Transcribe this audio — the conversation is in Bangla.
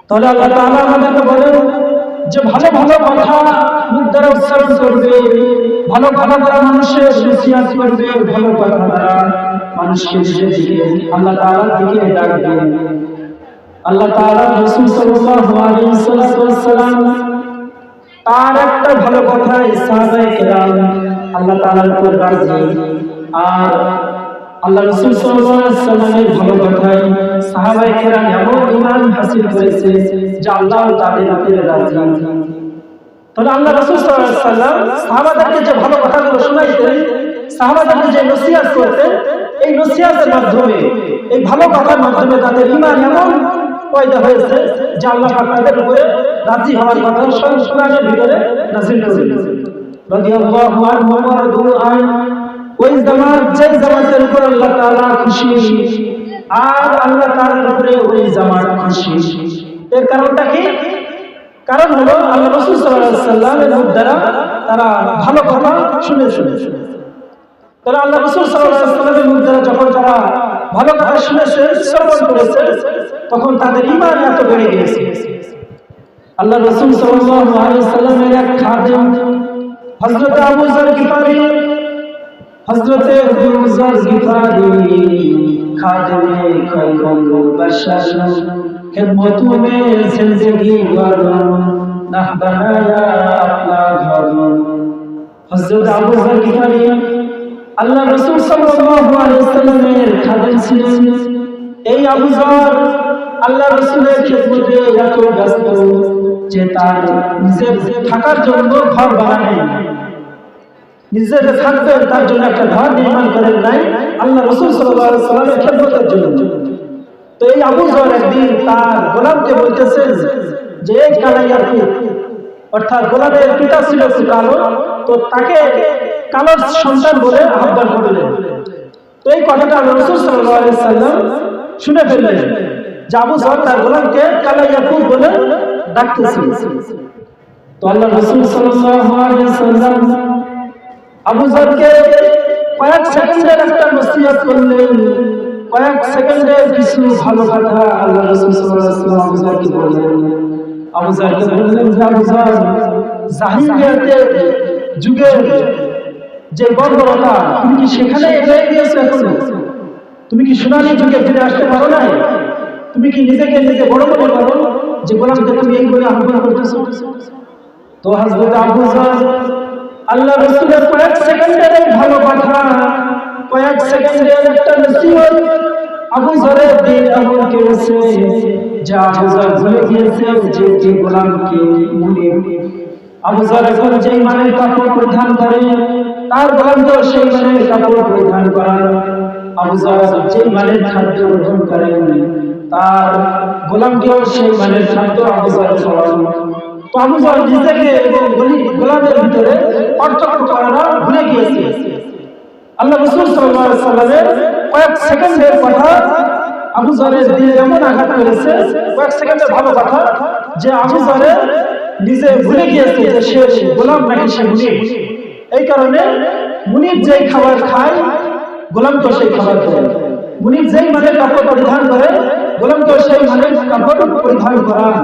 তাহলে আল্লাহ তাআলা আমাদেরকে বলেন যে ভালো ভালো কথা মুখ দ্বারা উচ্চারণ করবে, ভালো কথা দ্বারা মানুষের নসিহত করবে, ভালো কথা দ্বারা মানুষকে নিজের দিকে আল্লাহ তাআলার দিকে ডাকবে। আল্লাহ তাআলা রাসূল সাল্লাল্লাহু আলাইহি ওয়াসাল্লাম তার একটা ভালো কথায় সাহাবায়ে কেরাম আল্লাহ তাআলার উপর রাজি, আর আল্লাহ রাসূল সাল্লাল্লাহু আলাইহি ওয়াসাল্লামের ভালো কথায় সাহাবায়ে কেরাম এমন ঈমান হাসিল করেছে যে আল্লাহ তাদের উপর রাজি। তাহলে আল্লাহ রাসূল সাল্লাল্লাহু আলাইহি ওয়াসাল্লাম সাহাবাদেরকে যে ভালো কথাগুলো শোনাইতেন, সাহাবাদেরকে যে নসিহত করতেন, এই নসিহতের মাধ্যমে, এই ভালো কথার মাধ্যমে তাদের ঈমান এমন পয়দা হয়েছে যে আল্লাহ পাক তাদের উপরে রাজি হওয়ার কথা কোরআনের ভিতরে নাযিল করেছেন। রাদিয়াল্লাহু আনহু ওয়া রাদু আন, ওই জামাত যে জামাতের উপর আল্লাহ তাআলা খুশি, আর আল্লাহ তাআলার উপরে ওই জামাত খুশি। এর কারণটা কি? কারণ হলো আল্লাহ রাসূল সাল্লাল্লাহু আলাইহি ওয়াসাল্লামের মুখ দ্বারা তারা ভালো কথা শুনে। তারা আল্লাহ রাসূল সাল্লাল্লাহু আলাইহি ওয়াসাল্লামের মুখ দ্বারা যখন তারা ভালো কথা শুনেছে, শ্রবণ করেছে, তখন তাদের ঈমান এত বেড়ে গিয়েছে। আল্লাহ রাসূল সাল্লাল্লাহু আলাইহি ওয়াসাল্লামের এক খাদেম হযরত আবু যর গিফারি, খাদেমে খায়রুল বাশার, খিদমত মে জিंदगी वालों ना बनाया अपना घर। হযরত আবু যর গিফারি আল্লাহ রাসূল সাল্লাল্লাহু আলাইহি ওয়াসাল্লামের খাদেম ছিলেন। এই আবু যর আল্লাহ রাসূলের খিদমতে এত ব্যস্ত যে তার নিজের থাকার জন্য ঘর বানায় নাই, নিজের থাকবেন তার জন্য একটা ঘর নির্মাণ করেন নাই আল্লাহ রাসূল সাল্লাল্লাহু আলাইহি ওয়াসাল্লামের খিদমতের জন্য। তো এই আবু যর একদিন তার গোলামকে বলতেছেন যে এই কালাইয়ার পুত, অর্থাৎ গোলামের পিতা ছিল কালো, তো তাকে কালোর সন্তান বলে আহ্বান করলেন। তো এই কথাটা আল্লাহ রাসূল সাল্লাল্লাহু আলাইহি ওয়াসাল্লাম শুনে ফেললেন যে আবু যর তার গোলামকে কালাইয়ার পুত বলে ডাকতেছে। তো আল্লাহ রাসূল সাল্লাল্লাহু আলাইহি ওয়াসাল্লাম আবু যরকে কয়েক সেকেন্ডের একটা নসিহত করলেন, কয়েক সেকেন্ডের কিছু ভালো কথা আল্লাহ রাসূল সাল্লাল্লাহু আলাইহি ওয়াসাল্লাম আবু যরকে বললেন। আবু যরকে বললেন যে আবু যর, জাহিলিয়াতের যুগের যে বর্বরতা, তুমি কি সেখানে রয়ে গিয়েছো এখনো? তুমি কি সোনালী যুগে ফিরে আসতে পারো না? তুমি কি নিজেকে নিজে বড় মনে করো যে গোলামকে তুমি এই বলে আহ্বান করতেছো? তো হযরত আবু যর আল্লাহ রাসূলের কয়েক সেকেন্ডের ভালো কথা, কয়েক সেকেন্ডের একটা নসিহত আবু যরের দিল এমন করেছে যে আবু যর ভুলে গিয়েছে যে যে গোলামকে মুনি। আবু যর এখন যেই মানের কাপড় পরিধান করে, তার গোলামকেও সেই মানের কাপড় পরিধান করান। আবু যর যেই মানের খাদ্য গ্রহণ করেন, তার গোলামকেও সেই মানের খাদ্য আবু যর খাওয়ান। তো আবু যর নিজেকে এবং গোলামের ভিতরে পার্থক্য করা ভুলে গিয়েছে। আল্লাহ রাসূল সাল্লাল্লাহু আলাইহি ওয়াসাল্লামের কয়েক সেকেন্ডের কথা আবু যরের দিলে এমন আঘাত করেছে, কয়েক সেকেন্ডের ভালো কথা, যে আবু যরের নিজে ভুলে গিয়েছে যে সে গোলাম নাকি সে মুনিব। এই কারণে মুনিব যেই খাবার খায়, গোলাম তো সেই খাবার খায়। মুনিব যেই মানের কাপড় পরিধান করে, গোলাম তো সেই মানের কাপড় পরিধান করান।